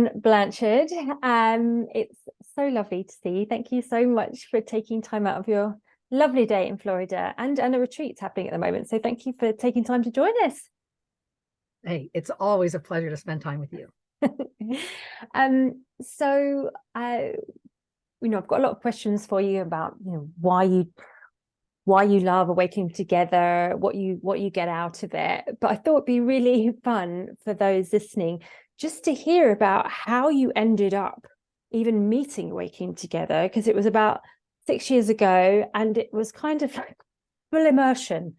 Helen Blanchard. It's so lovely to see you. Thank you so much for taking time out of your lovely day in Florida, and a retreat's happening at the moment. So thank you for taking time to join us. Hey, it's always a pleasure to spend time with you. So I've got a lot of questions for you about, why you love Awakening Together, what you get out of it. But I thought it'd be really fun for those listening just to hear about how you ended up even meeting Awakening Together, because it was about 6 years ago, and it was kind of like full immersion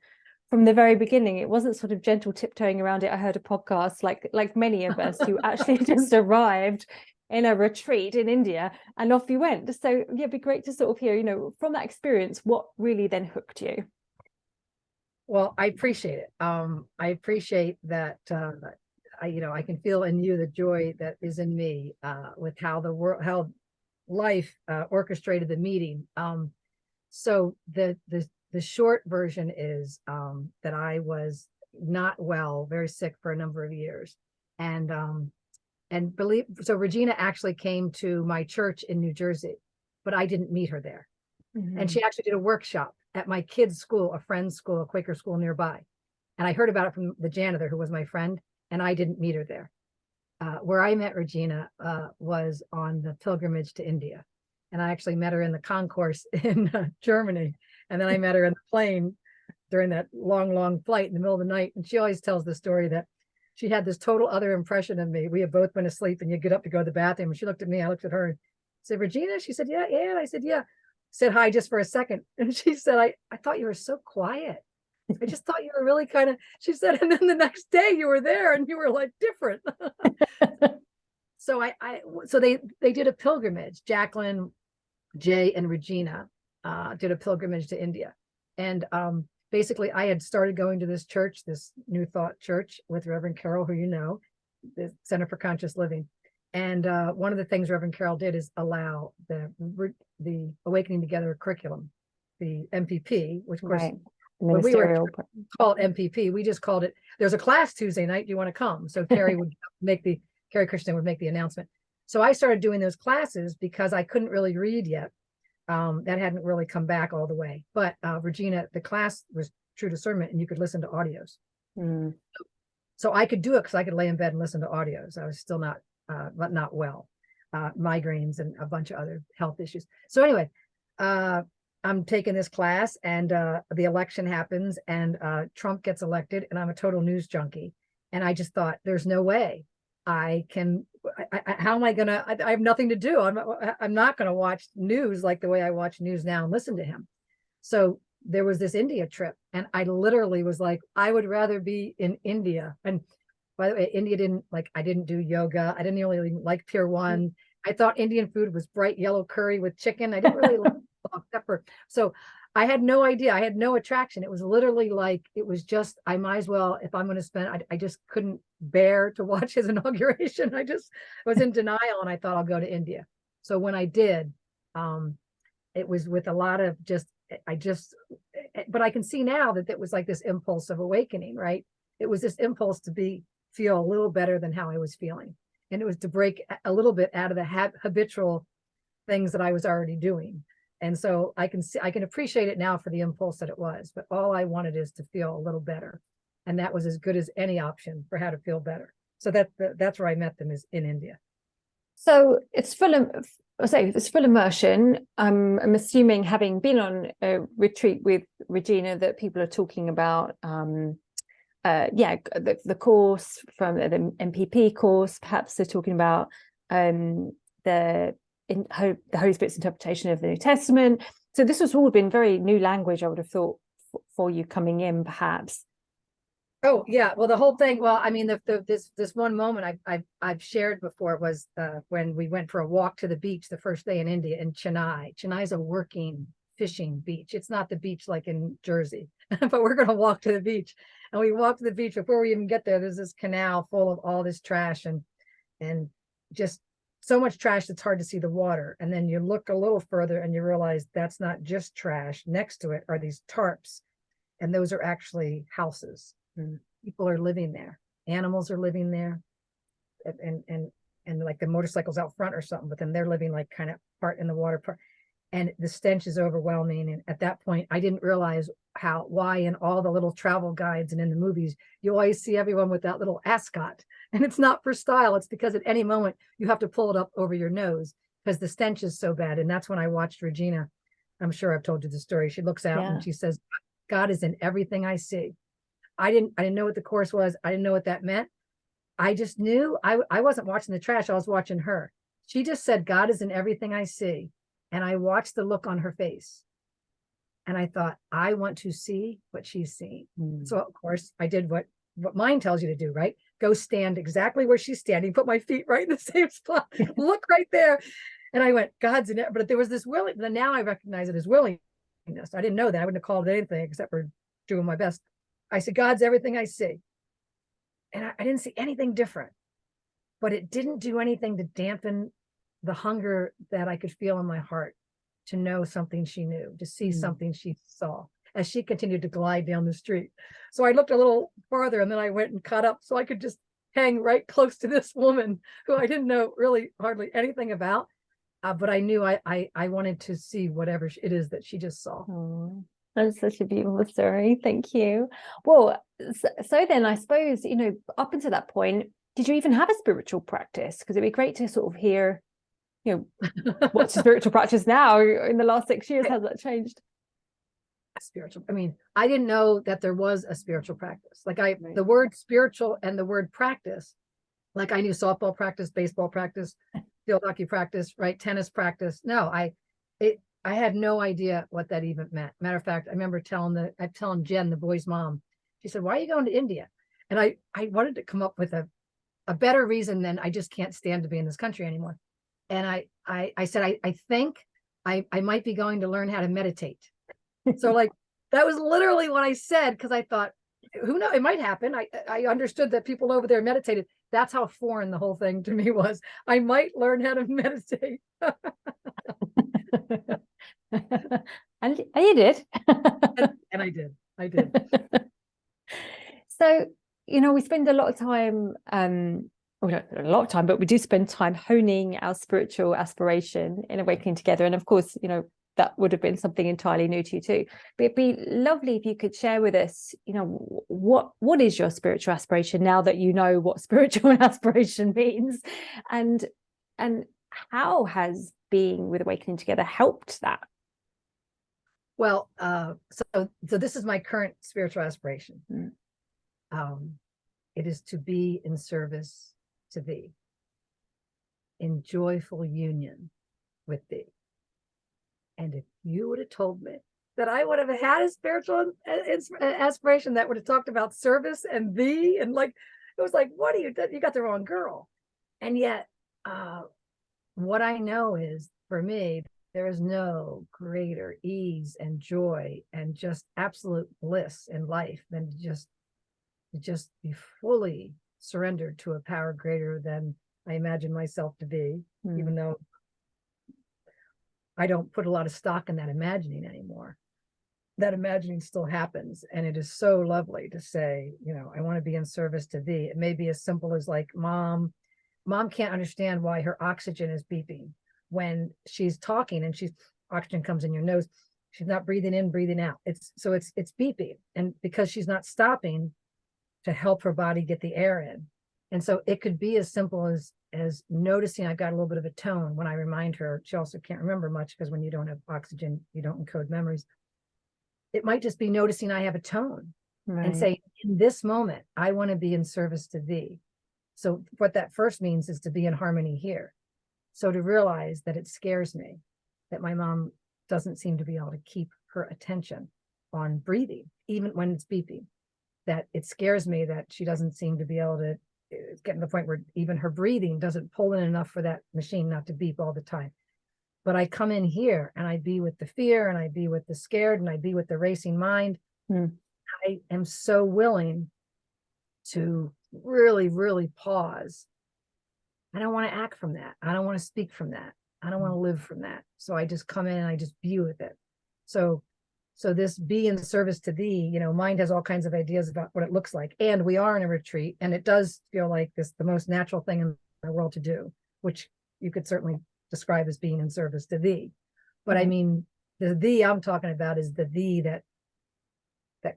from the very beginning. It wasn't sort of gentle tiptoeing around it. I heard a podcast like many of us who actually just arrived in a retreat in India and off you went. So yeah, it'd be great to sort of hear, from that experience, what really then hooked you. Well, I appreciate it. I appreciate that. I can feel in you the joy that is in me with how how life orchestrated the meeting. So the short version is that I was not well, very sick for a number of years, and Regina actually came to my church in New Jersey, but I didn't meet her there. Mm-hmm. And she actually did a workshop at my kids' school, a friend's school, a Quaker school nearby. And I heard about it from the janitor who was my friend, and I didn't meet her there. Where I met Regina was on the pilgrimage to India. And I actually met her in the concourse in Germany. And then I met her in the plane during that long flight in the middle of the night. And she always tells the story that she had this total other impression of me. We had both been asleep, and you get up to go to the bathroom. And she looked at me, I looked at her and said, "Regina?" She said, "Yeah." And I said, "Yeah." Said hi just for a second. And she said, I thought you were so quiet. I just thought you were really kind of, she said, and then the next day you were there and you were like different. So they did a pilgrimage. Jacqueline, Jay, and Regina did a pilgrimage to India. And basically I had started going to this church, this New Thought church with Reverend Carol, who you know, the Center for Conscious Living. And one of the things Reverend Carol did is allow the Awakening Together curriculum, the MPP, which of course, right. When we were called MPP, we just called it, there's a class Tuesday night, do you want to come? So Carrie Christian would make the announcement. So I started doing those classes because I couldn't really read yet. That hadn't really come back all the way. But Regina, the class was True Discernment, and you could listen to audios. Mm. So I could do it because I could lay in bed and listen to audios. I was still not well, migraines and a bunch of other health issues. So anyway, I'm taking this class, and the election happens, and Trump gets elected, and I'm a total news junkie. And I just thought, there's no way how am I gonna, I have nothing to do. I'm not gonna watch news like the way I watch news now and listen to him. So there was this India trip, and I literally was like, I would rather be in India. And by the way, I didn't do yoga. I didn't really like Pier 1. I thought Indian food was bright yellow curry with chicken. I didn't really like pepper. So I had no idea. I had no attraction. It was literally like, it was just, I might as well, if I'm going to spend, I just couldn't bear to watch his inauguration. I just was in denial, and I thought I'll go to India. So when I did, it was with a lot of but I can see now that it was like this impulse of awakening, right? It was this impulse to feel a little better than how I was feeling. And it was to break a little bit out of the habitual things that I was already doing. And so I can appreciate it now for the impulse that it was, but all I wanted is to feel a little better. And that was as good as any option for how to feel better. So that's where I met them, is in India. So it's full immersion. I'm assuming, having been on a retreat with Regina, that people are talking about the course from the MPP course. Perhaps they're talking about the Holy Spirit's interpretation of the New Testament. So this has all been very new language, I would have thought, for you coming in, perhaps. Oh yeah, well, the whole thing. Well, I mean, this one moment I've shared before was when we went for a walk to the beach the first day in India, in Chennai. Chennai is a working fishing beach. It's not the beach like in Jersey, but we're going to walk to the beach. And we walk to the beach. Before we even get there, there's this canal full of all this trash and just so much trash it's hard to see the water. And then you look a little further and you realize that's not just trash. Next to it are these tarps, and those are actually houses. People are living there. Animals are living there, and like the motorcycles out front or something, but then they're living like kind of part in the water part. And the stench is overwhelming. And at that point, I didn't realize why in all the little travel guides and in the movies, you always see everyone with that little ascot. And it's not for style. It's because at any moment you have to pull it up over your nose because the stench is so bad. And that's when I watched Regina. I'm sure I've told you the story. She looks out and she says, God is in everything I see. I didn't know what the chorus was. I didn't know what that meant. I just knew I wasn't watching the trash. I was watching her. She just said, God is in everything I see. And I watched the look on her face. And I thought, I want to see what she's seeing. So of course I did what mine tells you to do, right? Go stand exactly where she's standing, put my feet right in the same spot, look right there. And I went, God's in it. But there was this willing, now I recognize it as willingness. I didn't know that. I wouldn't have called it anything except for doing my best. I said, God's everything I see. And I didn't see anything different, but it didn't do anything to dampen the hunger that I could feel in my heart to know something she knew, to see something she saw as she continued to glide down the street. So I looked a little farther and then I went and caught up so I could just hang right close to this woman who I didn't know really hardly anything about. But I knew I wanted to see whatever it is that she just saw. Oh, that's such a beautiful story. Thank you. Well, so then I suppose, up until that point, did you even have a spiritual practice? Because it'd be great to sort of hear, what's your spiritual practice now in the last 6 years? Has that changed? Spiritual. I mean, I didn't know that there was a spiritual practice. Like the word spiritual and the word practice, like I knew softball practice, baseball practice, field hockey practice, right? Tennis practice. No, I had no idea what that even meant. Matter of fact, I remember telling Jen, the boy's mom, she said, why are you going to India? And I wanted to come up with a better reason than I just can't stand to be in this country anymore. And I said, I think I might be going to learn how to meditate. So like, that was literally what I said, because I thought, who knows, it might happen. I understood that people over there meditated. That's how foreign the whole thing to me was. I might learn how to meditate. And you did. and I did. So, we spend a lot of time, we don't a lot of time, but we do spend time honing our spiritual aspiration in Awakening Together. And of course, that would have been something entirely new to you too. But it'd be lovely if you could share with us, what is your spiritual aspiration now that you know what spiritual aspiration means, and how has being with Awakening Together helped that? Well, so this is my current spiritual aspiration. It is to be in service to thee, in joyful union with thee. And if you would have told me that I would have had a spiritual aspiration that would have talked about service and thee, and like, it was like, what are you got the wrong girl. And yet, what I know is, for me, there is no greater ease and joy and just absolute bliss in life than to just be fully surrendered to a power greater than I imagine myself to be, even though I don't put a lot of stock in that imagining anymore. That imagining still happens. And it is so lovely to say, I want to be in service to thee. It may be as simple as like, mom can't understand why her oxygen is beeping when she's talking, and oxygen comes in your nose. She's not breathing in, breathing out. It's beeping. And because she's not stopping to help her body get the air in. And so it could be as simple as noticing I've got a little bit of a tone when I remind her. She also can't remember much, because when you don't have oxygen, you don't encode memories. It might just be noticing I have a tone, right, and say, in this moment, I want to be in service to thee. So what that first means is to be in harmony here. So to realize that it scares me that my mom doesn't seem to be able to keep her attention on breathing, even when it's beeping, that it scares me that she doesn't seem to be able to, it's getting to the point where even her breathing doesn't pull in enough for that machine not to beep all the time. But I come in here and I be with the fear, and I be with the scared, and I be with the racing mind. I am so willing to really, really pause. I don't want to act from that. I don't want to speak from that. I don't want to live from that. So I just come in and I just be with it. So this be in service to thee, mind has all kinds of ideas about what it looks like. And we are in a retreat, and it does feel like the most natural thing in the world to do. which you could certainly describe as being in service to thee. But I mean, the thee I'm talking about is the thee that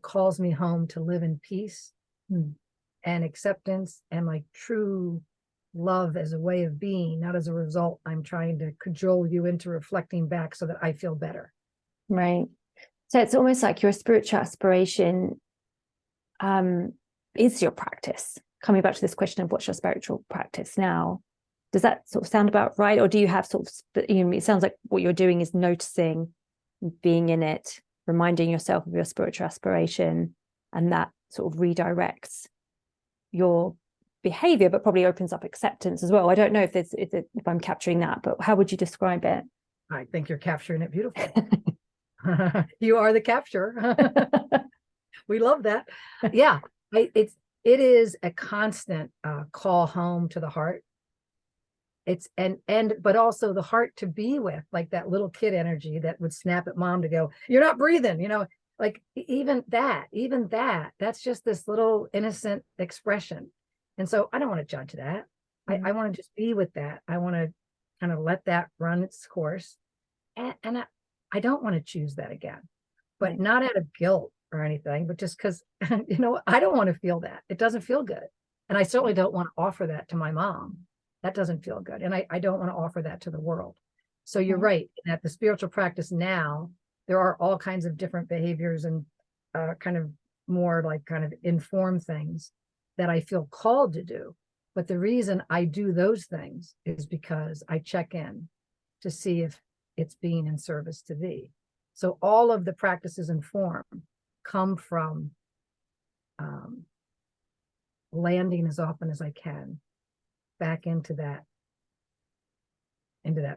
calls me home to live in peace and acceptance and like true love as a way of being, not as a result. I'm trying to cajole you into reflecting back so that I feel better. Right. So it's almost like your spiritual aspiration is your practice. Coming back to this question of what's your spiritual practice now, does that sort of sound about right? Or do you have sort of, it sounds like what you're doing is noticing, being in it, reminding yourself of your spiritual aspiration, and that sort of redirects your behavior, but probably opens up acceptance as well. I don't know if I'm capturing that, but how would you describe it? I think you're capturing it beautifully. You are the capture. We love that. Yeah, it is a constant call home to the heart. It's but also the heart to be with, like that little kid energy that would snap at mom to go, you're not breathing, like even that's just this little innocent expression. And so I don't want to judge that. I want to just be with that. I want to kind of let that run its course. And I don't want to choose that again, but not out of guilt or anything, but just because, I don't want to feel that. It doesn't feel good. And I certainly don't want to offer that to my mom. That doesn't feel good. And I don't want to offer that to the world. So you're right, that the spiritual practice now, there are all kinds of different behaviors and kind of more like kind of informed things that I feel called to do. But the reason I do those things is because I check in to see if it's being in service to thee. So all of the practices and form come from landing as often as I can back into that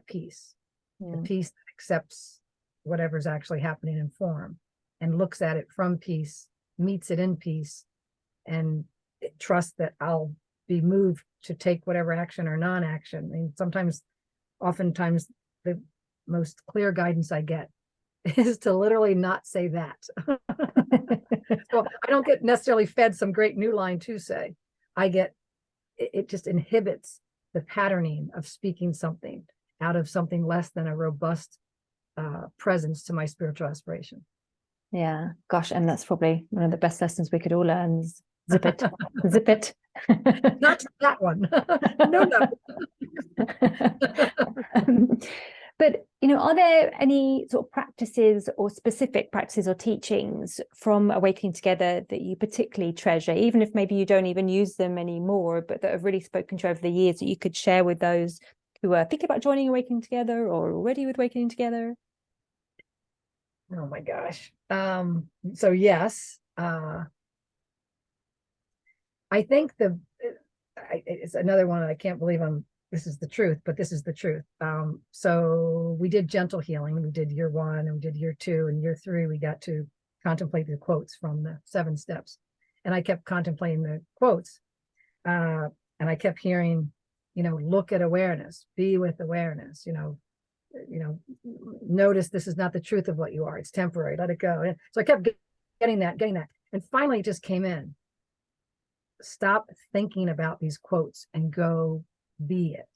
peace, the peace that accepts whatever's actually happening in form and looks at it from peace, meets it in peace, and trusts that I'll be moved to take whatever action or non-action. I mean, oftentimes the most clear guidance I get is to literally not say that. So I don't get necessarily fed some great new line to say. It just inhibits the patterning of speaking something out of something less than a robust presence to my spiritual aspiration. Yeah, gosh, and that's probably one of the best lessons we could all learn. Zip it, zip it. Not that one. No. But, are there any sort of practices or specific practices or teachings from Awakening Together that you particularly treasure, even if maybe you don't even use them anymore, but that have really spoken to you over the years that you could share with those who are thinking about joining Awakening Together or already with Awakening Together? Oh my gosh. So yes, I think it's another one that I can't believe this is the truth, but this is the truth. So we did gentle healing. We did year 1 and we did year 2, and year 3, we got to contemplate the quotes from the 7 steps. And I kept contemplating the quotes. And I kept hearing, look at awareness, be with awareness, notice this is not the truth of what you are. It's temporary. Let it go. And so I kept getting that. And finally it just came in. Stop thinking about these quotes and go be it.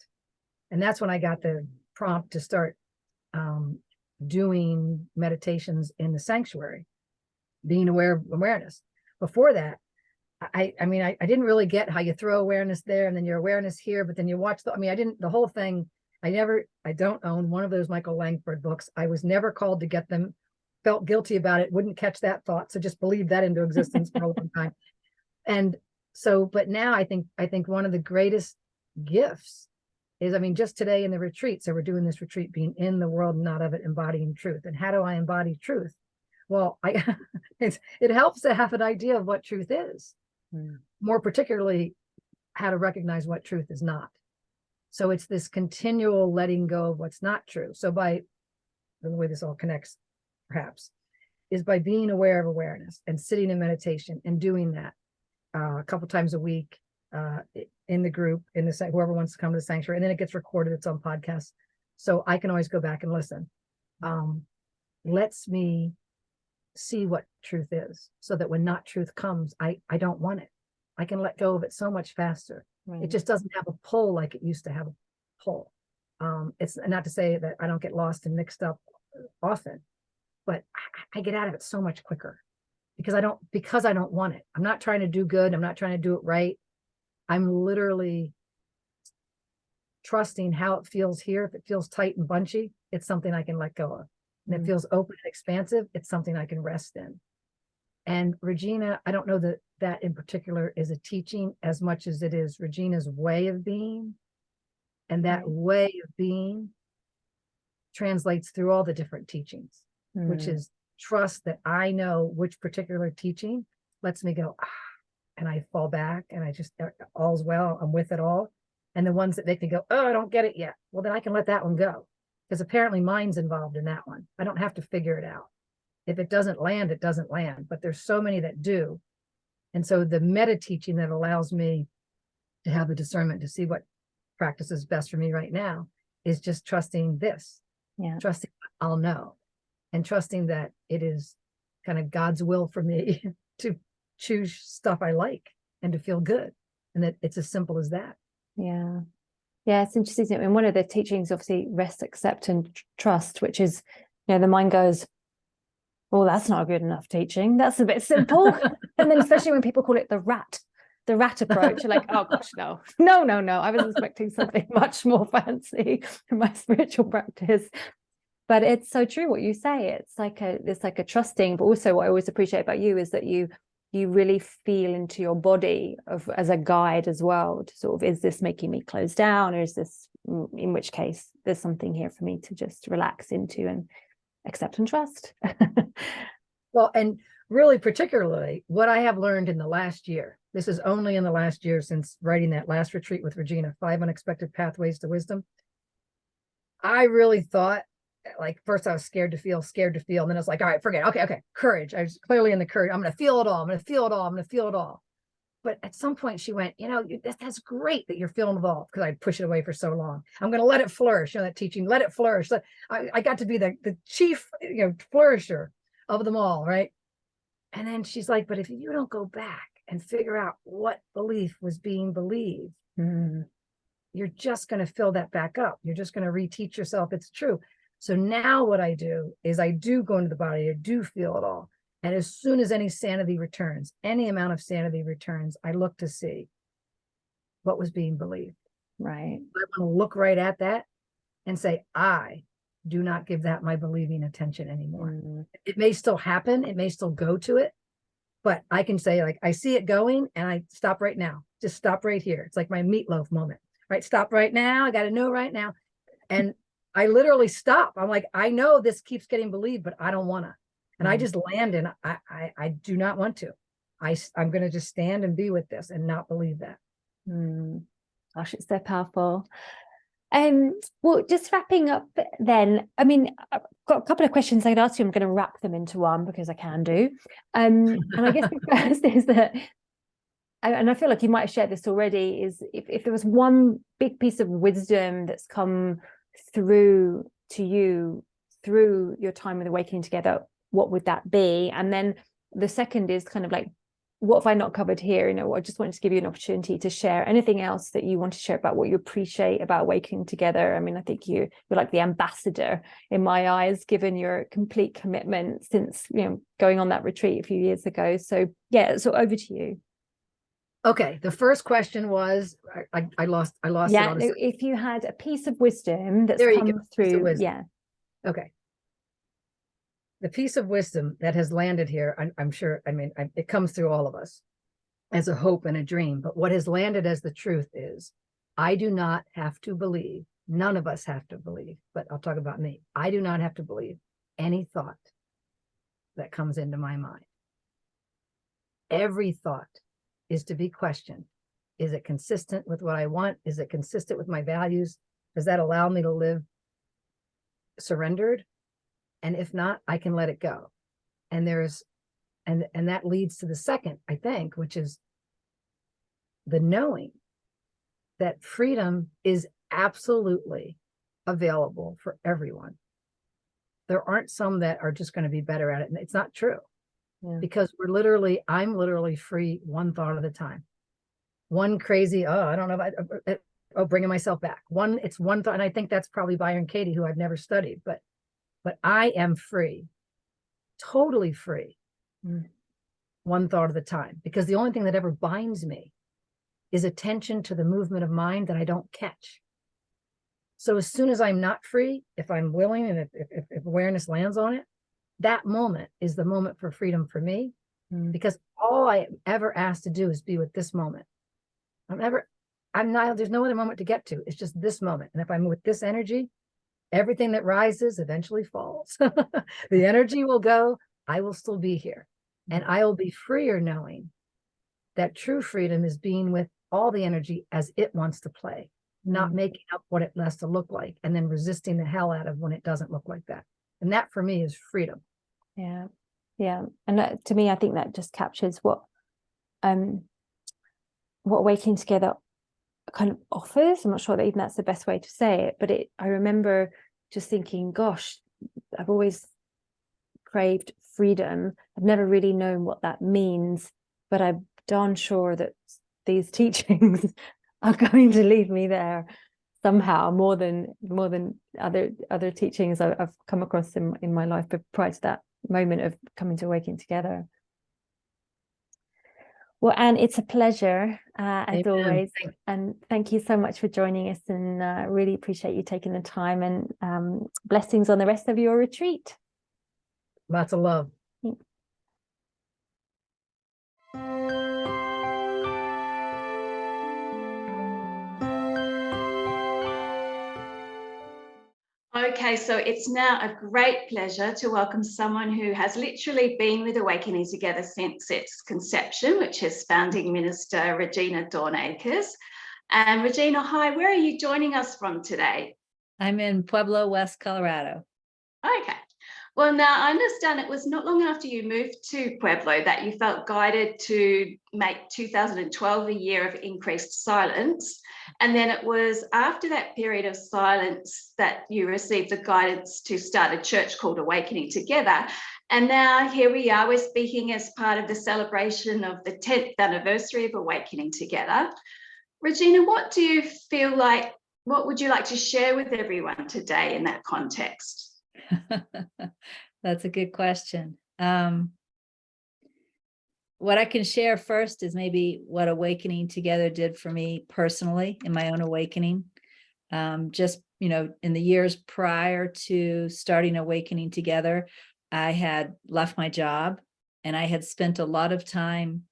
And that's when I got the prompt to start doing meditations in the sanctuary, being aware of awareness. Before that, I didn't really get how you throw awareness there and then your awareness here, but then you watch the whole thing. I don't own one of those Michael Langford books. I was never called to get them, felt guilty about it, wouldn't catch that thought. So just believed that into existence for a long time. And so, but now I think one of the greatest gifts is, just today in the retreat, so we're doing this retreat being in the world, not of it, embodying truth. And how do I embody truth? Well, it helps to have an idea of what truth is, more particularly how to recognize what truth is not. So it's this continual letting go of what's not true. So by the way this all connects, perhaps, is by being aware of awareness and sitting in meditation and doing that a couple times a week in the group, whoever wants to come to the sanctuary, and then it gets recorded, it's on podcast. So I can always go back and listen. Lets me see what truth is, so that when not truth comes, I don't want it. I can let go of it so much faster. Right. It just doesn't have a pull like it used to have. pull. It's not to say that I don't get lost and mixed up often, but I get out of it so much quicker because I don't want it. I'm not trying to do good. I'm not trying to do it right. I'm literally trusting how it feels here. If it feels tight and bunchy, it's something I can let go of. And it feels open and expansive, it's something I can rest in. And Regina, I don't know that that in particular is a teaching as much as it is Regina's way of being. And that way of being translates through all the different teachings, which is trust that I know which particular teaching lets me go, and I fall back and I just, all's well, I'm with it all. And the ones that make me go, oh, I don't get it yet. Well, then I can let that one go because apparently mine's involved in that one. I don't have to figure it out. If it doesn't land, it doesn't land, but there's so many that do. And so the meta teaching that allows me to have the discernment to see what practice is best for me right now is just trusting this, trusting I'll know, and trusting that it is kind of God's will for me to choose stuff I like and to feel good. And that it's as simple as that. Yeah. Yeah, it's interesting, isn't it? And one of the teachings, obviously, rest, accept, and trust, which is, the mind goes, well, that's not a good enough teaching. That's a bit simple. And then especially when people call it the rat approach, you're like, oh gosh, no. I was expecting something much more fancy in my spiritual practice. But it's so true what you say. It's like a trusting, but also what I always appreciate about you is that you really feel into your body as a guide as well, to sort of, is this making me close down, or is this, in which case there's something here for me to just relax into and accept and trust. Well, and really particularly what I have learned in the last year, this is only in the last year since writing that last retreat with Regina, 5 Unexpected Pathways to Wisdom. I really thought, like, first I was scared to feel, and then I was like, all right, forget it. Okay, courage. I was clearly in the courage. I'm going to feel it all. But at some point she went, that's great that you're feeling involved, because I'd push it away for so long. I'm going to let it flourish. That teaching, let it flourish. So I got to be the chief, flourisher of them all, right? And then she's like, but if you don't go back and figure out what belief was being believed, you're just going to fill that back up. You're just going to reteach yourself it's true. So now what I do is I do go into the body, I do feel it all. And as soon as any sanity returns, any amount of sanity returns, I look to see what was being believed. Right. I want to look right at that and say, I do not give that my believing attention anymore. It may still happen. It may still go to it. But I can say, like, I see it going and I stop right now. Just stop right here. It's like my meatloaf moment, right? Stop right now. I got to know right now. And I literally stop. I'm like, I know this keeps getting believed, but I don't want to. And I just land and I do not want to. I'm going to just stand and be with this and not believe that. Gosh, it's so powerful. Well, just wrapping up then, I mean, I've got a couple of questions I could ask you. I'm going to wrap them into one because I can do. And I guess the first is that, and I feel like you might have shared this already, is if there was one big piece of wisdom that's come through to you through your time with Awakening Together, what would that be? And then the second is kind of like, what have I not covered here? I just wanted to give you an opportunity to share anything else that you want to share about what you appreciate about Awakening Together. I mean, I think you're like the ambassador in my eyes, given your complete commitment since, going on that retreat a few years ago. So yeah, so over to you. Okay. The first question was, I lost yeah, it. If you had a piece of wisdom that's come through. Yeah. Okay. The piece of wisdom that has landed here, I'm sure, it comes through all of us as a hope and a dream, but what has landed as the truth is, I do not have to believe, none of us have to believe, but I'll talk about me. I do not have to believe any thought that comes into my mind. Every thought is to be questioned. Is it consistent with what I want? Is it consistent with my values? Does that allow me to live surrendered? And if not, I can let it go. And and that leads to the second, I think, which is the knowing that freedom is absolutely available for everyone. There aren't some that are just going to be better at it. And it's not true. Because I'm literally free one thought at a time. One crazy, I don't know, Oh, bringing myself back. It's one thought, and I think that's probably Byron Katie, who I've never studied, but I am free, totally free, one thought at a time, because the only thing that ever binds me is attention to the movement of mind that I don't catch. So as soon as I'm not free, if I'm willing and if awareness lands on it, that moment is the moment for freedom for me, because all I am ever asked to do is be with this moment. There's no other moment to get to. It's just this moment. And if I'm with this energy, everything that rises eventually falls. The energy will go, I will still be here. And I will be freer knowing that true freedom is being with all the energy as it wants to play, not making up what it has to look like and then resisting the hell out of when it doesn't look like that. And that for me is freedom. Yeah. Yeah. And to me, I think that just captures what Awakening Together kind of offers. I'm not sure that even that's the best way to say it, but I remember just thinking, gosh, I've always craved freedom. I've never really known what that means, but I'm darn sure that these teachings are going to lead me there somehow, more than other teachings I've come across in my life, but prior to that moment of coming to Awakening Together. Well, Anne, it's a pleasure as Amen. always, and thank you so much for joining us, and really appreciate you taking the time, and blessings on the rest of your retreat. Lots of love. Okay, so it's now a great pleasure to welcome someone who has literally been with Awakening Together since its conception, which is founding minister Regina Dornacres. And Regina, hi, where are you joining us from today? I'm in Pueblo, West Colorado. Okay. Well, now I understand it was not long after you moved to Pueblo that you felt guided to make 2012 a year of increased silence. And then it was after that period of silence that you received the guidance to start a church called Awakening Together. And now here we are, we're speaking as part of the celebration of the 10th anniversary of Awakening Together. Regina, what would you like to share with everyone today in that context? That's a good question. What I can share first is maybe what Awakening Together did for me personally in my own awakening. Just, in the years prior to starting Awakening Together, I had left my job and I had spent a lot of time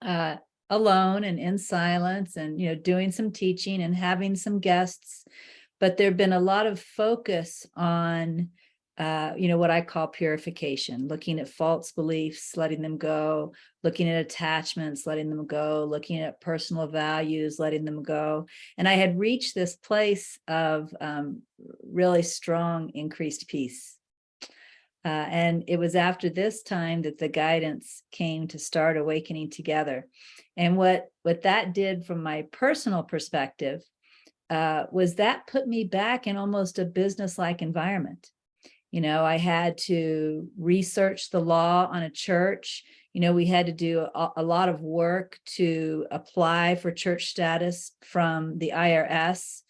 alone and in silence and, doing some teaching and having some guests. But there'd been a lot of focus on, what I call purification, looking at false beliefs, letting them go, looking at attachments, letting them go, looking at personal values, letting them go. And I had reached this place of really strong, increased peace. And it was after this time that the guidance came to start Awakening Together. And what that did from my personal perspective was that put me back in almost a business-like environment. I had to research the law on a church. We had to do a lot of work to apply for church status from the IRS.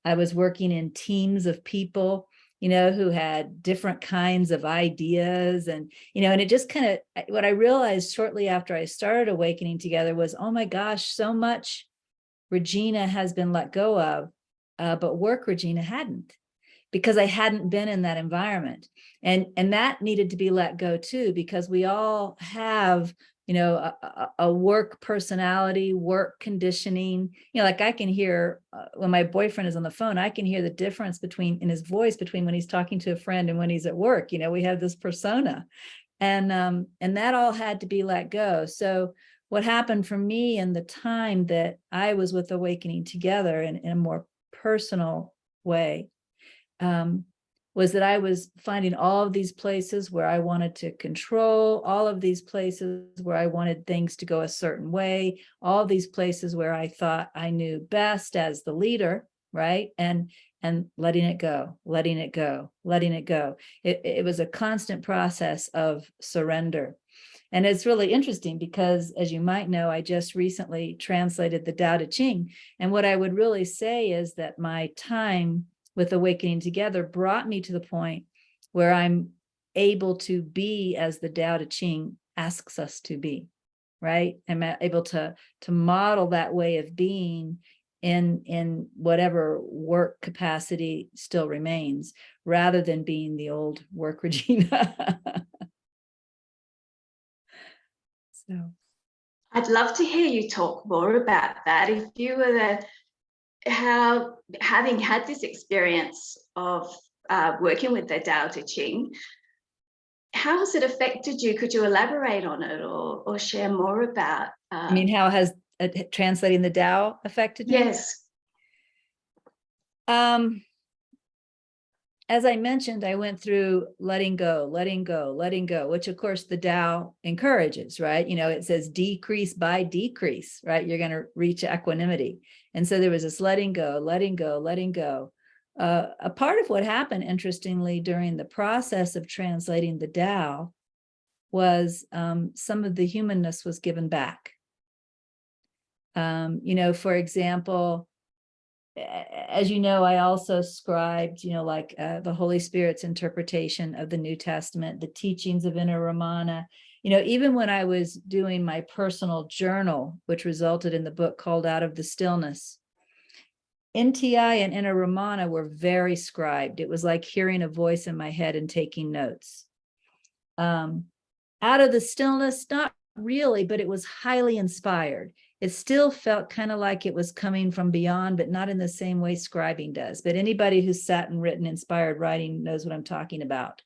I was working in teams of people, who had different kinds of ideas. And it just kind of, what I realized shortly after I started Awakening Together was, oh my gosh, so much Regina has been let go of, but work Regina hadn't, because I hadn't been in that environment. And that needed to be let go too, because we all have, a work personality, work conditioning. Like I can hear when my boyfriend is on the phone, I can hear the difference in his voice between when he's talking to a friend and when he's at work. We have this persona, and that all had to be let go. So what happened for me in the time that I was with Awakening Together in a more personal way, was that I was finding all of these places where I wanted to control, all of these places where I wanted things to go a certain way, all these places where I thought I knew best as the leader, right? And and letting it go, letting it go, letting it go. It was a constant process of surrender. And it's really interesting because, as you might know, I just recently translated the Tao Te Ching. And what I would really say is that my time with Awakening Together brought me to the point where I'm able to be as the Tao Te Ching asks us to be, right? I'm able to model that way of being in whatever work capacity still remains, rather than being the old work Regina. So I'd love to hear you talk more about that. If you were having had this experience of working with the Tao Te Ching, how has it affected you? Could you elaborate on it or share more about? I mean, how has translating the Tao affected me? Yes. As I mentioned, I went through letting go, letting go, letting go, which of course the Tao encourages, right? You know, it says decrease by decrease, right? You're going to reach equanimity. And so there was this letting go, letting go, letting go. A part of what happened, interestingly, during the process of translating the Tao was some of the humanness was given back. You know, for example, as you know, I also scribed, you know, like the Holy Spirit's interpretation of the New Testament, the teachings of Inner Ramana. You know, even when I was doing my personal journal, which resulted in the book called Out of the Stillness, NTI and Inner Ramana were very scribed. It was like hearing a voice in my head and taking notes. Out of the Stillness, not really, but it was highly inspired. It still felt kind of like it was coming from beyond, but not in the same way scribing does. But anybody who's sat and written inspired writing knows what I'm talking about.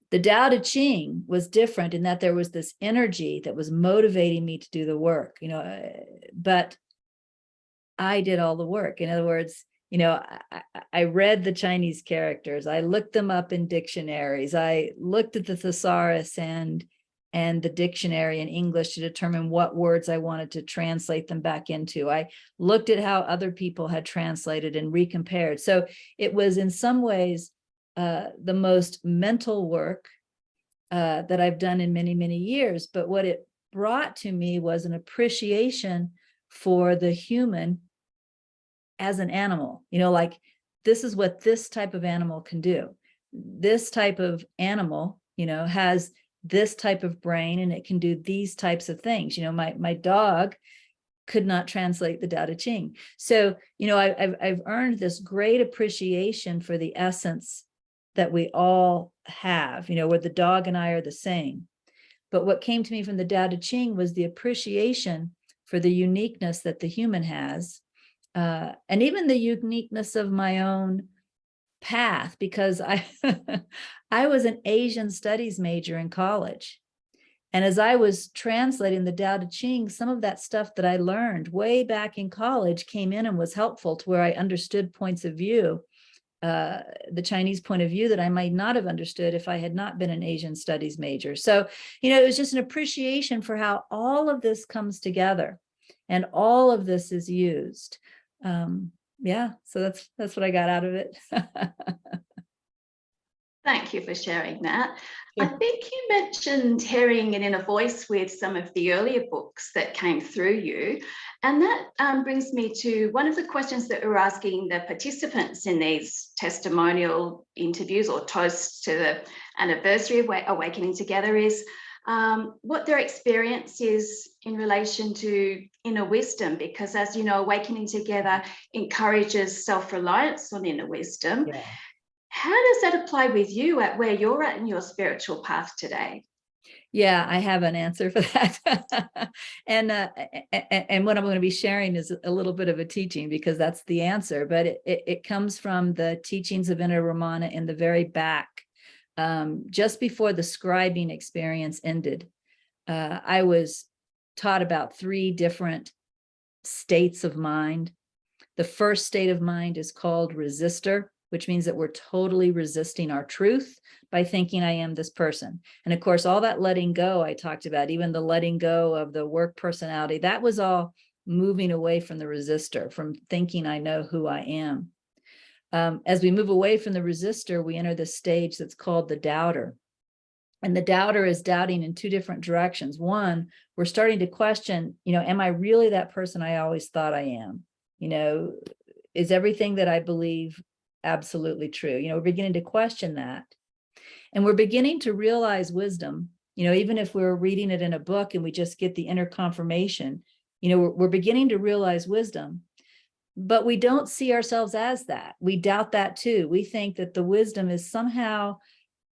The Tao Te Ching was different in that there was this energy that was motivating me to do the work, you know, but I did all the work. In other words, you know, I read the Chinese characters. I looked them up in dictionaries. I looked at the thesaurus and the dictionary in English to determine what words I wanted to translate them back into. I looked at how other people had translated and recompared. So it was in some ways the most mental work that I've done in many, many years. But what it brought to me was an appreciation for the human as an animal. You know, like, this is what this type of animal can do. This type of animal, you know, has this type of brain and it can do these types of things. You know, my dog could not translate the Tao Te Ching. So, you know, I've earned this great appreciation for the essence that we all have, you know, where the dog and I are the same. But what came to me from the Tao Te Ching was the appreciation for the uniqueness that the human has, and even the uniqueness of my own path, because I I was an Asian studies major in college. And as I was translating the Tao Te Ching, some of that stuff that I learned way back in college came in and was helpful to where I understood points of view, the Chinese point of view that I might not have understood if I had not been an Asian studies major. So, you know, it was just an appreciation for how all of this comes together and all of this is used. Yeah, so that's what I got out of it. Thank you for sharing that. Sure. I think you mentioned hearing an inner voice with some of the earlier books that came through you. And that brings me to one of the questions that we're asking the participants in these testimonial interviews or toasts to the anniversary of Awakening Together is what their experience is in relation to inner wisdom, because as you know, Awakening Together encourages self-reliance on inner wisdom. Yeah. How does that apply with you at where you're at in your spiritual path today? Yeah, I have an answer for that. And what I'm going to be sharing is a little bit of a teaching, because that's the answer, but it comes from the teachings of Inner Ramana in the very back. Just before the scribing experience ended, I was taught about 3 different states of mind. The first state of mind is called resistor, which means that we're totally resisting our truth by thinking I am this person. And of course, all that letting go I talked about, even the letting go of the work personality, that was all moving away from the resistor, from thinking I know who I am. As we move away from the resistor, we enter this stage that's called the doubter. And the doubter is doubting in two different directions. One, we're starting to question, am I really that person I always thought I am? Is everything that I believe absolutely true? We're beginning to question that. And we're beginning to realize wisdom, even if we're reading it in a book and we just get the inner confirmation, we're beginning to realize wisdom. But we don't see ourselves as that. We doubt that too. We think that the wisdom is somehow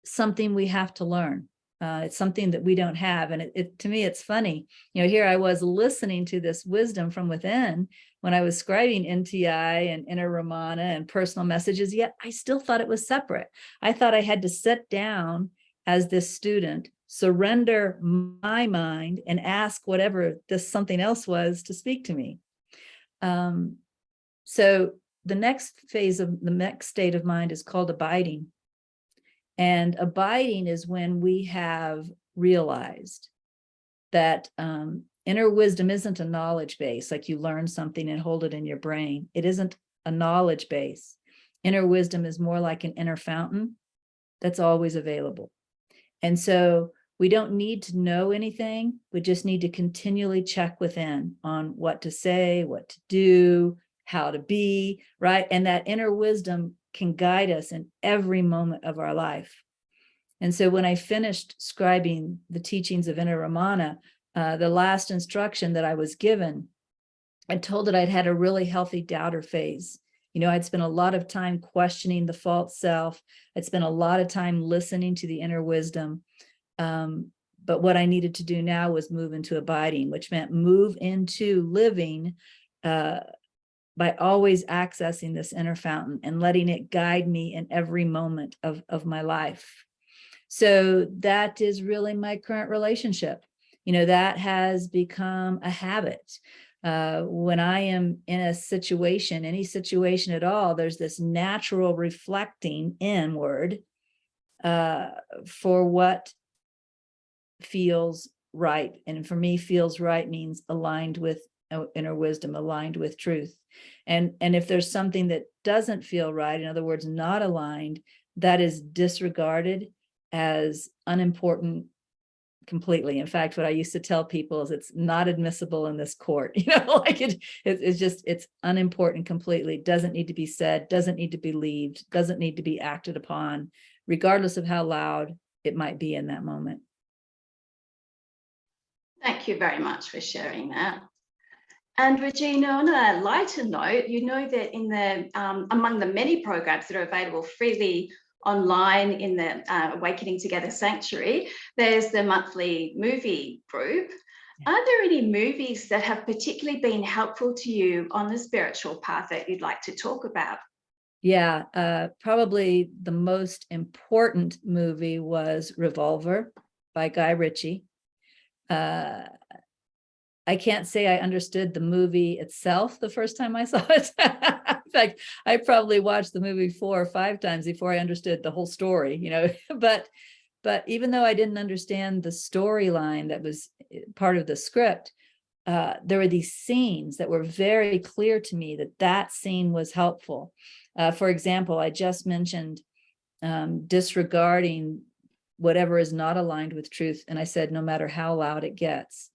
something we have to learn. It's something that we don't have. And to me, it's funny. Here I was listening to this wisdom from within when I was scribing NTI and Inner Ramana and personal messages, yet I still thought it was separate. I thought I had to sit down as this student, surrender my mind, and ask whatever this something else was to speak to me. So the next phase of the next state of mind is called abiding. And abiding is when we have realized that inner wisdom isn't a knowledge base, like you learn something and hold it in your brain. It isn't a knowledge base. Inner wisdom is more like an inner fountain that's always available. And so we don't need to know anything. We just need to continually check within on what to say, what to do, how to be, right? And that inner wisdom can guide us in every moment of our life. And so when I finished scribing the teachings of Inner Ramana, the last instruction that I was given, I told that I'd had a really healthy doubter phase. I'd spent a lot of time questioning the false self. I'd spent a lot of time listening to the inner wisdom. But what I needed to do now was move into abiding, which meant move into living by always accessing this inner fountain and letting it guide me in every moment of my life. So that is really my current relationship. That has become a habit. When I am in a situation, any situation at all, there's this natural reflecting inward for what feels right. And for me, feels right means aligned with inner wisdom, aligned with truth. And if there's something that doesn't feel right, in other words, not aligned, that is disregarded as unimportant completely. In fact, what I used to tell people is it's not admissible in this court. It's unimportant completely, doesn't need to be said, doesn't need to be believed, doesn't need to be acted upon, regardless of how loud it might be in that moment. Thank you very much for sharing that. And Regina, on a lighter note, that in the among the many programs that are available freely online in the Awakening Together Sanctuary, there's the monthly movie group. Are there any movies that have particularly been helpful to you on the spiritual path that you'd like to talk about? Yeah, probably the most important movie was Revolver by Guy Ritchie. I can't say I understood the movie itself the first time I saw it. In fact, I probably watched the movie 4 or 5 times before I understood the whole story, but even though I didn't understand the storyline that was part of the script, there were these scenes that were very clear to me that scene was helpful. For example, I just mentioned disregarding whatever is not aligned with truth. And I said, no matter how loud it gets.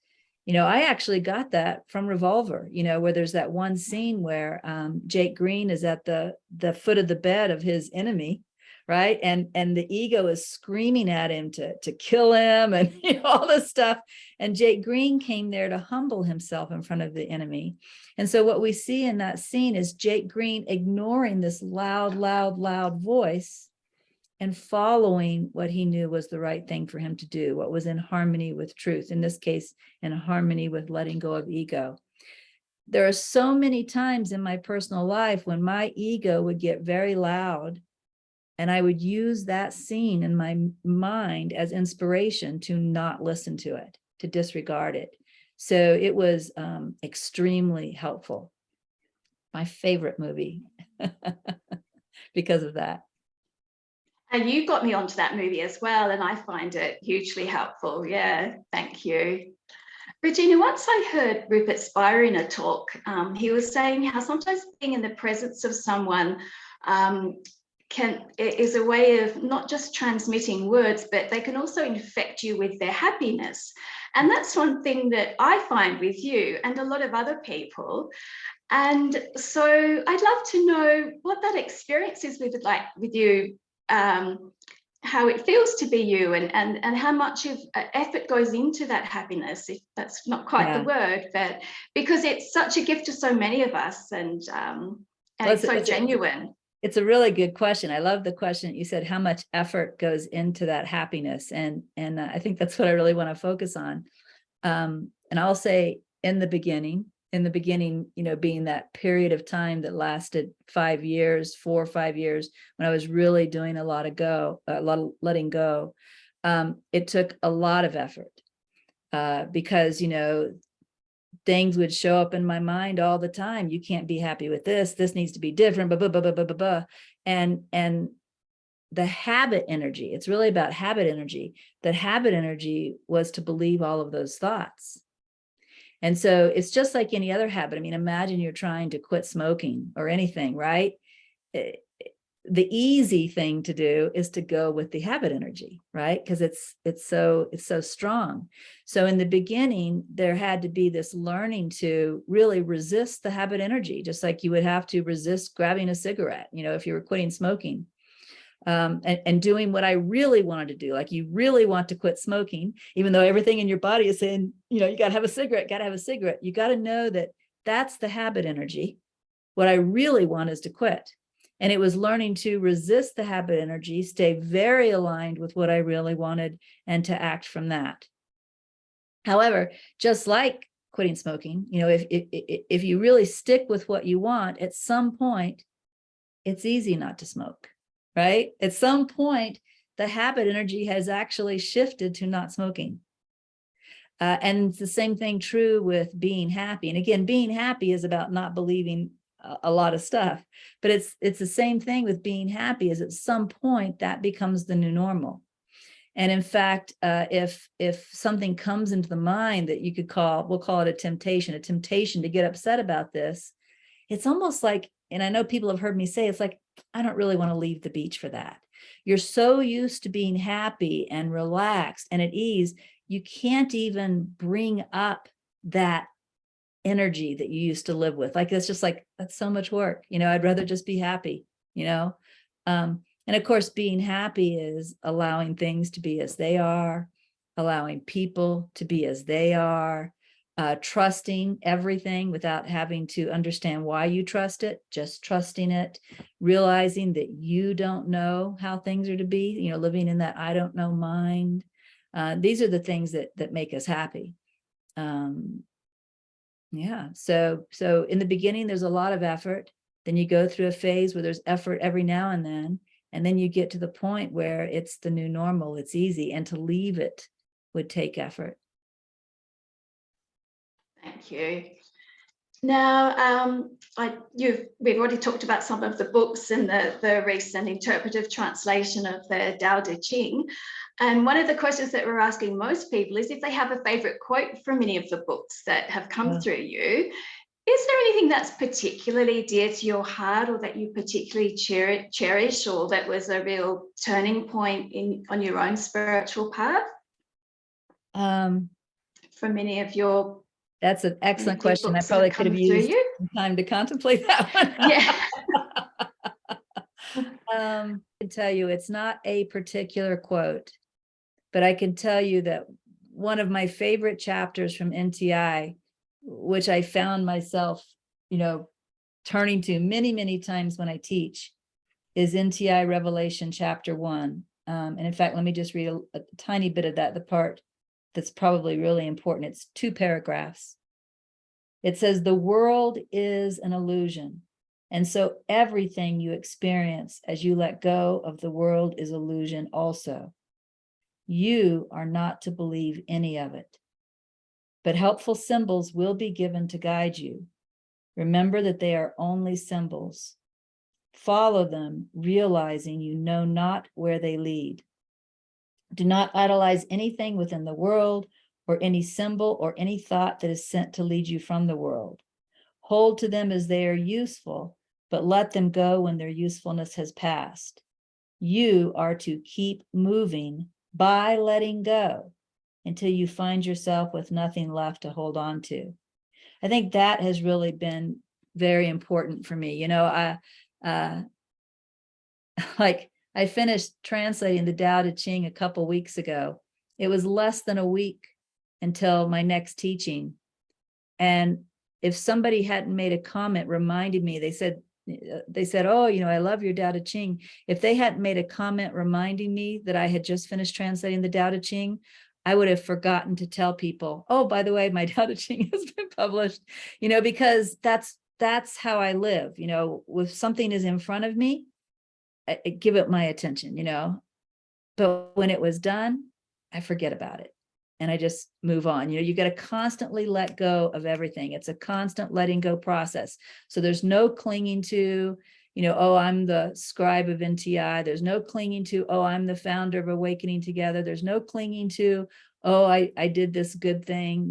I actually got that from Revolver, where there's that one scene where Jake Green is at the foot of the bed of his enemy, right? And the ego is screaming at him to kill him and all this stuff. And Jake Green came there to humble himself in front of the enemy. And so what we see in that scene is Jake Green ignoring this loud, loud, loud voice and following what he knew was the right thing for him to do, what was in harmony with truth, in this case, in harmony with letting go of ego. There are so many times in my personal life when my ego would get very loud, and I would use that scene in my mind as inspiration to not listen to it, to disregard it. So it was extremely helpful. My favorite movie because of that. And you got me onto that movie as well, and I find it hugely helpful. Yeah, thank you. Regina, once I heard Rupert Spira in a talk. He was saying how sometimes being in the presence of someone is a way of not just transmitting words, but they can also infect you with their happiness. And that's one thing that I find with you and a lot of other people. And so I'd love to know what that experience is with you, how it feels to be you, and how much of effort goes into that happiness, if that's not quite the word, but because it's such a gift to so many of us, and it's so genuine. It's a really good question. I love the question. You said how much effort goes into that happiness. And I think that's what I really want to focus on. And I'll say in the beginning, being that period of time that lasted 5 years, 4 or 5 years, when I was really doing a lot of letting go, it took a lot of effort because, things would show up in my mind all the time. You can't be happy with this. This needs to be different. Blah, blah, blah, blah, blah, blah. And the habit energy, it's really about habit energy. That habit energy was to believe all of those thoughts. And so it's just like any other habit. I mean, imagine you're trying to quit smoking or anything, right? The easy thing to do is to go with the habit energy, right? Because it's so strong. So in the beginning, there had to be this learning to really resist the habit energy, just like you would have to resist grabbing a cigarette, if you were quitting smoking. And doing what I really wanted to do. Like you really want to quit smoking, even though everything in your body is saying, you got to have a cigarette, got to have a cigarette. You got to know that that's the habit energy. What I really want is to quit. And it was learning to resist the habit energy, stay very aligned with what I really wanted, and to act from that. However, just like quitting smoking, if you really stick with what you want, at some point, it's easy not to smoke. Right? At some point, the habit energy has actually shifted to not smoking. And it's the same thing true with being happy. And again, being happy is about not believing a lot of stuff, but it's the same thing with being happy, is at some point that becomes the new normal. And in fact, if something comes into the mind that we'll call it a temptation to get upset about this, it's almost like, and I know people have heard me say, it's like, I don't really want to leave the beach for that. You're so used to being happy and relaxed and at ease, you can't even bring up that energy that you used to live with. Like, it's just like, that's so much work. I'd rather just be happy, and of course, being happy is allowing things to be as they are, allowing people to be as they are, trusting everything without having to understand why you trust it, just trusting it, realizing that you don't know how things are to be, living in that I don't know mind. These are the things that make us happy. Yeah. So in the beginning, there's a lot of effort. Then you go through a phase where there's effort every now and then you get to the point where it's the new normal. It's easy, and to leave it would take effort. Thank you. Now, we've already talked about some of the books and the recent interpretive translation of the Tao Te Ching. And one of the questions that we're asking most people is if they have a favorite quote from any of the books that have come through you. Is there anything that's particularly dear to your heart, or that you particularly cherish, or that was a real turning point on your own spiritual path? From any of your That's an excellent question. I probably could have used some time to contemplate that one. Yeah. I can tell you it's not a particular quote, but I can tell you that one of my favorite chapters from NTI, which I found myself, turning to many, many times when I teach, is NTI Revelation chapter 1. And in fact, let me just read a tiny bit of that, the part that's probably really important. It's 2 paragraphs. It says, the world is an illusion. And so everything you experience as you let go of the world is illusion also. You are not to believe any of it. But helpful symbols will be given to guide you. Remember that they are only symbols. Follow them, realizing you know not where they lead. Do not idolize anything within the world or any symbol or any thought that is sent to lead you from the world. Hold to them as they are useful, but let them go when their usefulness has passed. You are to keep moving by letting go until you find yourself with nothing left to hold on to. I think that has really been very important for me. Like I finished translating the Tao Te Ching a couple weeks ago. It was less than a week until my next teaching. And if somebody hadn't made a comment reminding me, they said, oh, I love your Tao Te Ching. If they hadn't made a comment reminding me that I had just finished translating the Tao Te Ching, I would have forgotten to tell people, oh, by the way, my Tao Te Ching has been published, because that's how I live. If something is in front of me, I give it my attention, but when it was done, I forget about it. And I just move on. You got to constantly let go of everything. It's a constant letting go process. So there's no clinging to, oh, I'm the scribe of NTI. There's no clinging to, oh, I'm the founder of Awakening Together. There's no clinging to, oh, I did this good thing.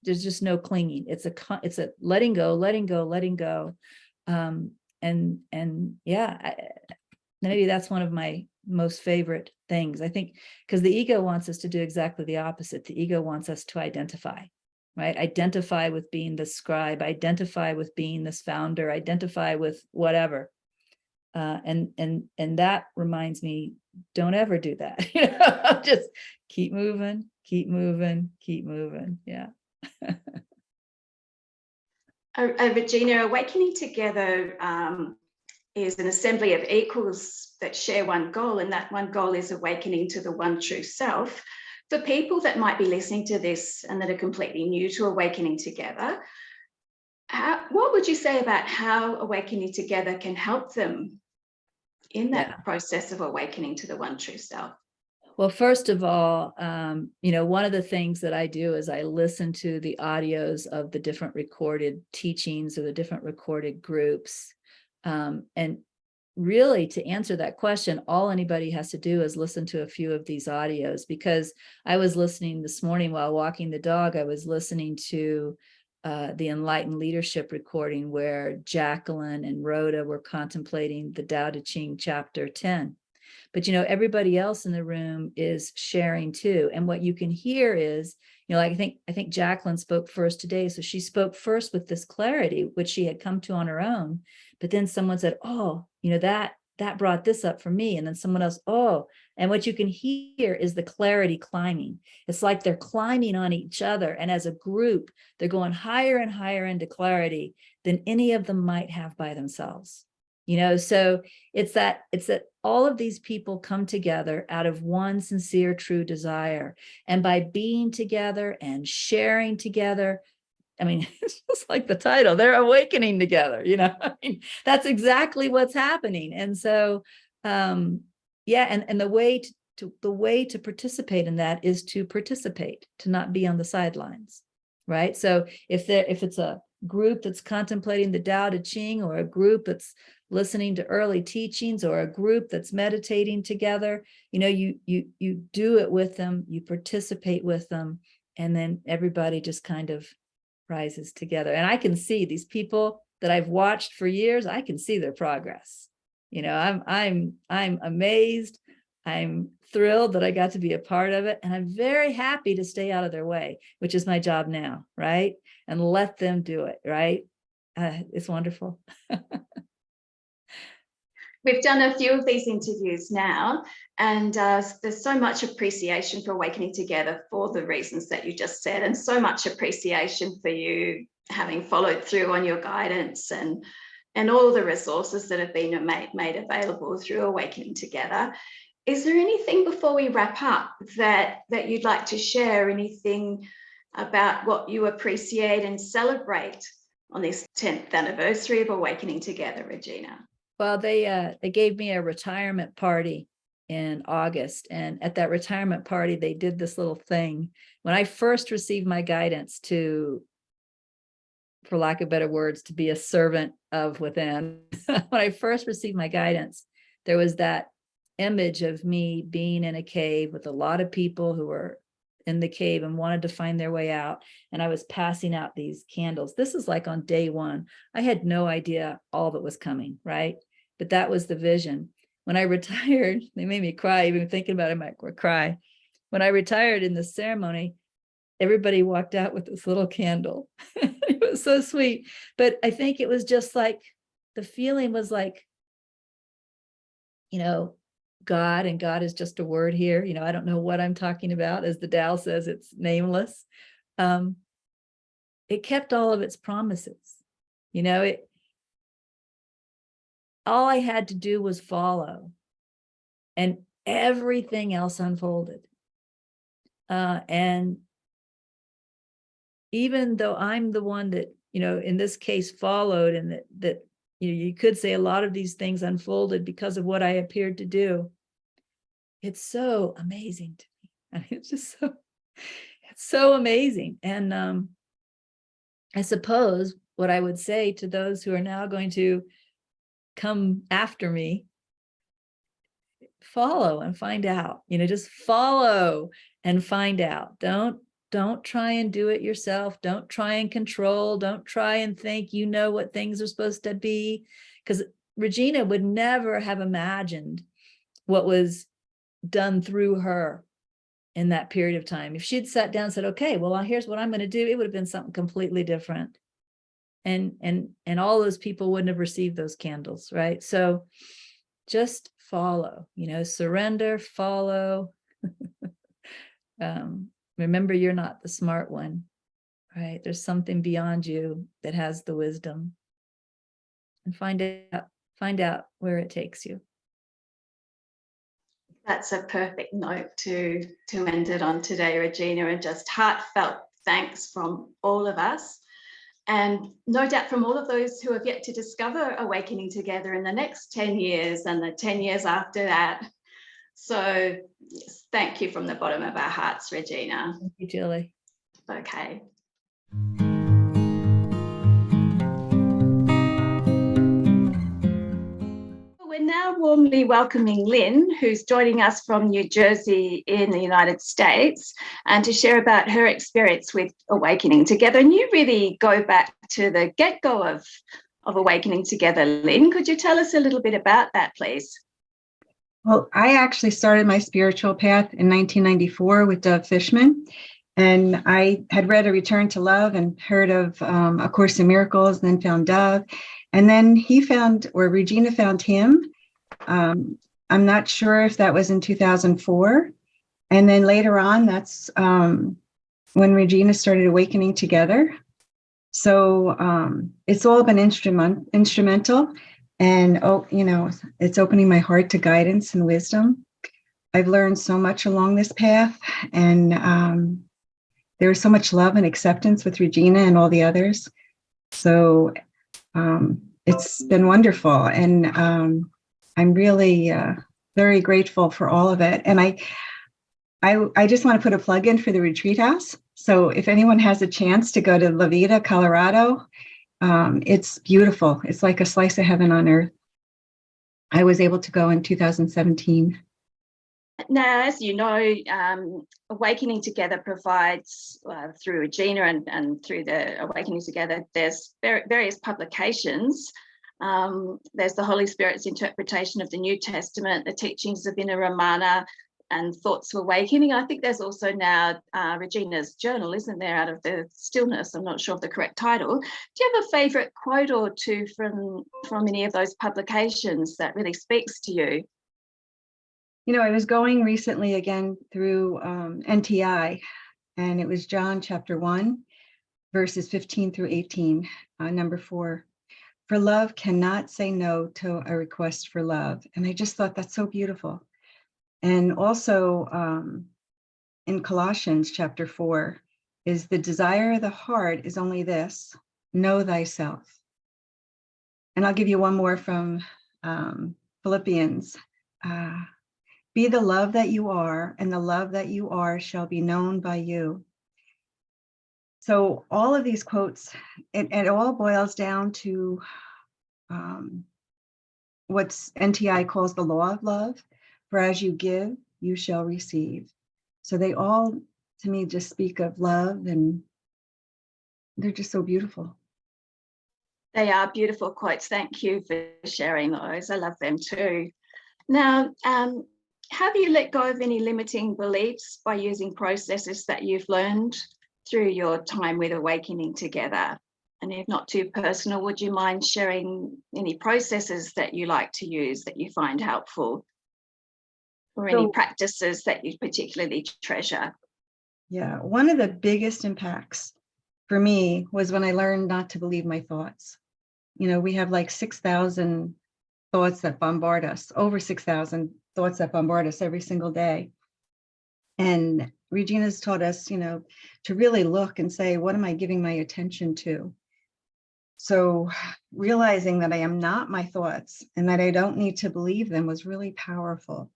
There's just no clinging. It's a letting go, letting go, letting go. And yeah, maybe that's one of my most favorite things, I think, because the ego wants us to do exactly the opposite. The ego wants us to identify, right? Identify with being the scribe, identify with being this founder, identify with whatever. And that reminds me, don't ever do that. Just keep moving, keep moving, keep moving. Yeah. Regina, Awakening Together is an assembly of equals that share one goal, and that one goal is awakening to the one true self. For people that might be listening to this and that are completely new to Awakening Together, what would you say about how Awakening Together can help them in that process of awakening to the one true self? Well, first of all, one of the things that I do is I listen to the audios of the different recorded teachings or the different recorded groups. And really, to answer that question, all anybody has to do is listen to a few of these audios, because I was listening this morning while walking the dog. I was listening to the Enlightened Leadership recording where Jacqueline and Rhoda were contemplating the Tao Te Ching chapter 10. But, everybody else in the room is sharing too. And what you can hear is, like I think Jacqueline spoke first today. So she spoke first with this clarity, which she had come to on her own. But then someone said, oh, that brought this up for me. And then someone else, oh, and what you can hear is the clarity climbing. It's like they're climbing on each other. And as a group, they're going higher and higher into clarity than any of them might have by themselves. So it's that all of these people come together out of one sincere, true desire. And by being together and sharing together, it's just like the title, they're awakening together, that's exactly what's happening. And so, and the way to participate in that is to participate, to not be on the sidelines, right? So if it's a group that's contemplating the Tao Te Ching, or a group that's listening to early teachings, or a group that's meditating together, you do it with them, you participate with them, and then everybody just kind of rises together. And I can see these people that I've watched for years, I can see their progress. I'm amazed. I'm thrilled that I got to be a part of it. And I'm very happy to stay out of their way, which is my job now, right? And let them do it, right? It's wonderful. We've done a few of these interviews now, and there's so much appreciation for Awakening Together for the reasons that you just said, and so much appreciation for you having followed through on your guidance and all the resources that have been made available through Awakening Together. Is there anything before we wrap up that you'd like to share, anything about what you appreciate and celebrate on this 10th anniversary of Awakening Together, Regina? Well, they gave me a retirement party in August. And at that retirement party, they did this little thing. When I first received my guidance to, for lack of better words, to be a servant of within, when I first received my guidance, there was that image of me being in a cave with a lot of people who were in the cave and wanted to find their way out. And I was passing out these candles. This is like on day one. I had no idea all that was coming, right? But that was the vision. When I retired, they made me cry, even thinking about it, I might cry. When I retired in the ceremony, everybody walked out with this little candle. It was so sweet. But I think it was just like, the feeling was like, you know, God, and God is just a word here. You know, I don't know what I'm talking about. As the Tao says, it's nameless. It kept all of its promises. You know, all I had to do was follow, and everything else unfolded. And even though I'm the one that, you know, in this case followed, and that you know, you could say a lot of these things unfolded because of what I appeared to do. It's so amazing to me. I mean, it's so amazing. And I suppose what I would say to those who are now going to come after me, follow and find out, you know, just follow and find out. Don't try and do it yourself. Don't try and control. Don't try and think you know what things are supposed to be. Because Regina would never have imagined what was done through her in that period of time. If she'd sat down and said, okay, well, here's what I'm going to do, it would have been something completely different. And all those people wouldn't have received those candles, right? So just follow, you know, surrender, follow. Remember, you're not the smart one, right? There's something beyond you that has the wisdom. And find out where it takes you. That's a perfect note to end it on today, Regina, and just heartfelt thanks from all of us. And no doubt from all of those who have yet to discover Awakening Together in the next 10 years and the 10 years after that. So yes, thank you from the bottom of our hearts, Regina. Thank you, Julie. Okay. We're now warmly welcoming Lynn, who's joining us from New Jersey in the United States, and to share about her experience with Awakening Together. And you really go back to the get-go of Awakening Together, Lynn. Could you tell us a little bit about that, please? Well, I actually started my spiritual path in 1994 with Dove Fishman. And I had read A Return to Love and heard of A Course in Miracles, and then found Dove. And then he found, or Regina found him. I'm not sure if that was in 2004. And then later on, that's when Regina started Awakening Together. So it's all been instrumental. And, you know, it's opening my heart to guidance and wisdom. I've learned so much along this path. And there was so much love and acceptance with Regina and all the others. So it's been wonderful. And I'm really very grateful for all of it. And I just want to put a plug in for the retreat house. So if anyone has a chance to go to La Vida, Colorado, it's beautiful. It's like a slice of heaven on earth. I was able to go in 2017. Now, as you know, Awakening Together provides, through Regina and through the Awakening Together, there's various publications. There's the Holy Spirit's interpretation of the New Testament, the teachings of Inner Ramana, and Thoughts of Awakening. I think there's also now Regina's journal, isn't there, Out of the Stillness? I'm not sure of the correct title. Do you have a favourite quote or two from any of those publications that really speaks to you? You know, I was going recently again through NTI, and it was John chapter 1, verses 15 through 18, number 4. For love cannot say no to a request for love. And I just thought that's so beautiful. And also in Colossians chapter 4 is the desire of the heart is only this, know thyself. And I'll give you one more from Philippians. Be the love that you are, and the love that you are shall be known by you. So all of these quotes, it all boils down to what NTI calls the law of love. For as you give, you shall receive. So they all to me just speak of love, and they're just so beautiful. They are beautiful quotes. Thank you for sharing those. I love them too. Now, have you let go of any limiting beliefs by using processes that you've learned through your time with Awakening Together? And if not too personal, would you mind sharing any processes that you like to use that you find helpful, or any practices that you particularly treasure? Yeah, one of the biggest impacts for me was when I learned not to believe my thoughts. You know, we have like 6,000 thoughts that bombard us, over 6,000 thoughts that bombard us every single day. And Regina's taught us, you know, to really look and say, what am I giving my attention to? So realizing that I am not my thoughts and that I don't need to believe them was really powerful.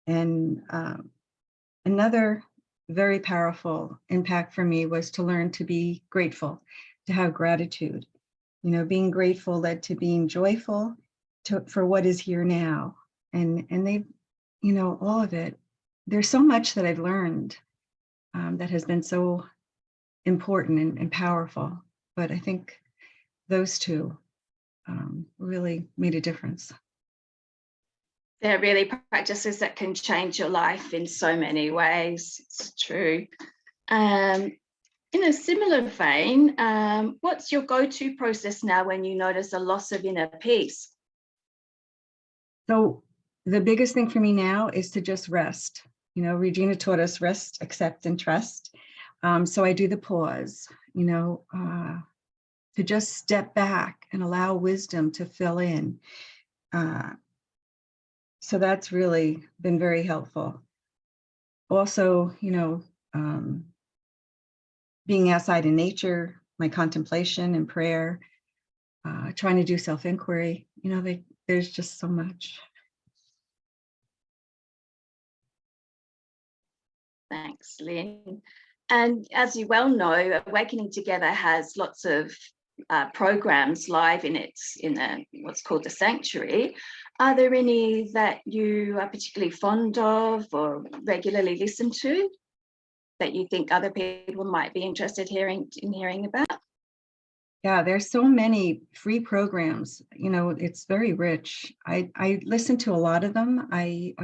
And another very powerful impact for me was to learn to be grateful, to have gratitude. You know, being grateful led to being joyful for what is here now. And they've, you know, all of it. There's so much that I've learned that has been so important and powerful. But I think those two really made a difference. They're really practices that can change your life in so many ways. It's true. In a similar vein, what's your go-to process now when you notice a loss of inner peace? So the biggest thing for me now is to just rest. You know, Regina taught us rest, accept, and trust. So I do the pause, you know, to just step back and allow wisdom to fill in. So that's really been very helpful. Also, you know, being outside in nature, my contemplation and prayer, trying to do self-inquiry, you know, there's just so much. Thanks, Lynn. And as you well know, Awakening Together has lots of programs live in what's called the Sanctuary. Are there any that you are particularly fond of or regularly listen to that you think other people might be interested in hearing about? Yeah, there's so many free programs. You know, it's very rich. I listen to a lot of them. I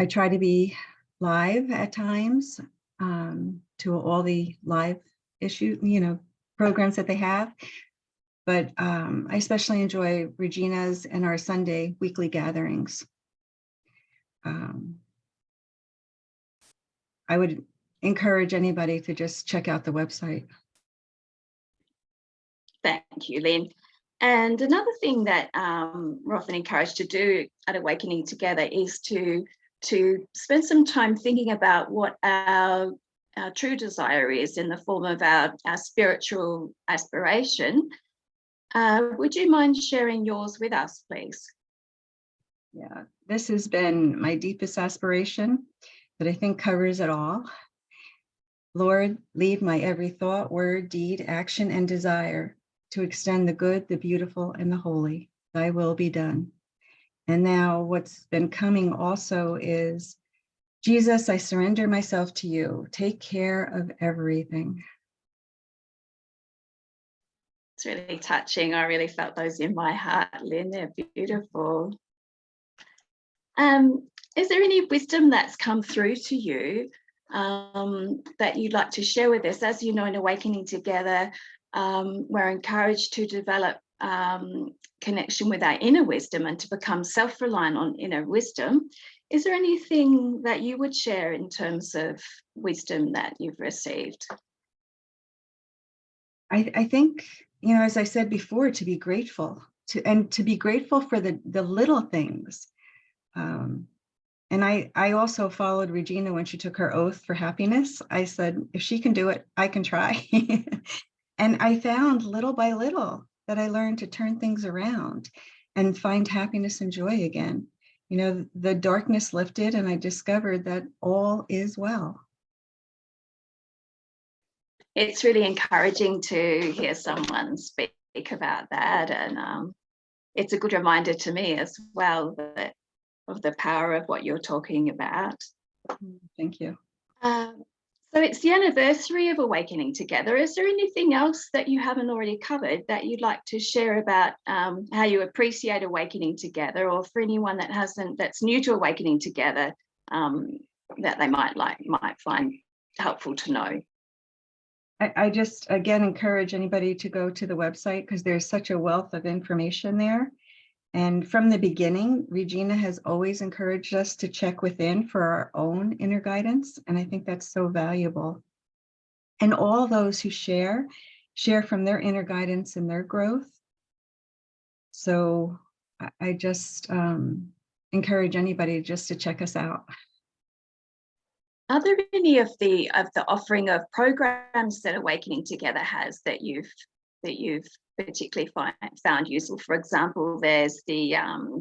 try to be live at times to all the live programs that they have. But I especially enjoy Regina's and our Sunday weekly gatherings. I would encourage anybody to just check out the website. Thank you, Lynn. And another thing that we're often encouraged to do at Awakening Together is to spend some time thinking about what our true desire is in the form of our spiritual aspiration. Would you mind sharing yours with us, please? Yeah, this has been my deepest aspiration that I think covers it all. Lord, lead my every thought, word, deed, action, and desire to extend the good, the beautiful, and the holy. Thy will be done. And now what's been coming also is, Jesus, I surrender myself to you. Take care of everything. It's really touching. I really felt those in my heart, Lynn. They're beautiful. Is there any wisdom that's come through to you that you'd like to share with us? As you know, in Awakening Together, we're encouraged to develop connection with our inner wisdom and to become self-reliant on inner wisdom. Is there anything that you would share in terms of wisdom that you've received? I think, you know, as I said before, to be grateful, to be grateful for the little things. And I also followed Regina when she took her oath for happiness. I said, if she can do it, I can try. And I found little by little that I learned to turn things around and find happiness and joy again. You know, the darkness lifted and I discovered that all is well. It's really encouraging to hear someone speak about that. And it's a good reminder to me as well of the power of what you're talking about. Thank you. So it's the anniversary of Awakening Together. Is there anything else that you haven't already covered that you'd like to share about how you appreciate Awakening Together, or for anyone that that's new to Awakening Together, that they might find helpful to know? I just, again, encourage anybody to go to the website because there's such a wealth of information there. And from the beginning, Regina has always encouraged us to check within for our own inner guidance. And I think that's so valuable. And all those who share from their inner guidance and their growth. So I just encourage anybody just to check us out. Are there any of the offering of programs that Awakening Together has that you've particularly found useful? For example, there's the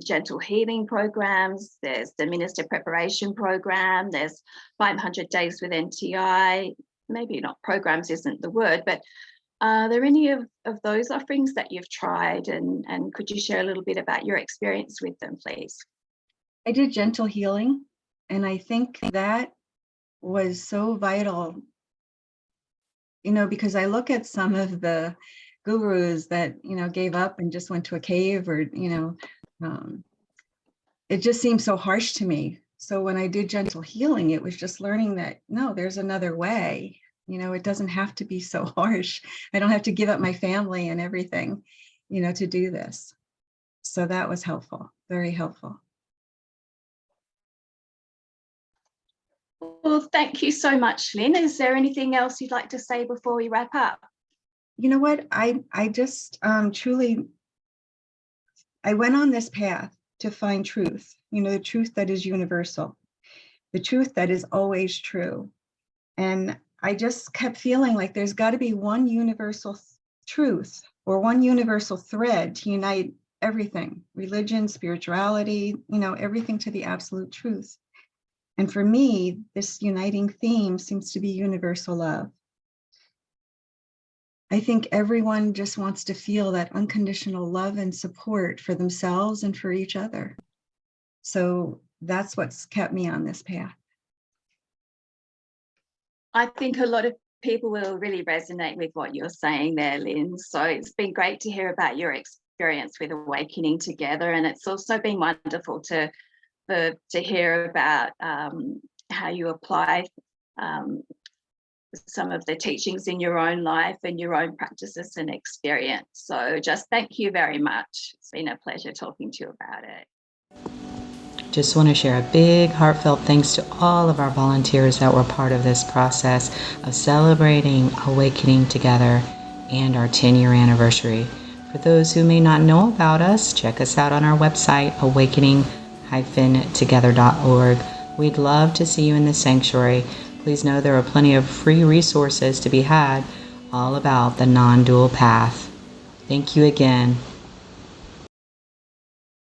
gentle healing programs, there's the minister preparation program, there's 500 days with NTI. Maybe not programs isn't the word, but are there any of those offerings that you've tried, and could you share a little bit about your experience with them, please? I did gentle healing, and I think that was so vital, because I look at some of the gurus that, gave up and just went to a cave, or, it just seems so harsh to me. So when I did gentle healing, it was just learning that, no, there's another way. It doesn't have to be so harsh. I don't have to give up my family and everything, to do this. So that was helpful, very helpful. Well, thank you so much, Lynn. Is there anything else you'd like to say before we wrap up? You know what? I just truly, I went on this path to find truth, the truth that is universal, the truth that is always true. And I just kept feeling like there's got to be one universal truth or one universal thread to unite everything, religion, spirituality, everything to the absolute truth. And for me, this uniting theme seems to be universal love. I think everyone just wants to feel that unconditional love and support for themselves and for each other. So that's what's kept me on this path. I think a lot of people will really resonate with what you're saying there, Lynn. So it's been great to hear about your experience with Awakening Together. And it's also been wonderful to hear about how you apply some of the teachings in your own life and your own practices and experience. So just thank you very much. It's been a pleasure talking to you about it. Just want to share a big heartfelt thanks to all of our volunteers that were part of this process of celebrating Awakening Together and our 10-year anniversary. For those who may not know about us, check us out on our website, awakening-together.org. We'd love to see you in the sanctuary. Please know there are plenty of free resources to be had all about the non-dual path. Thank you again.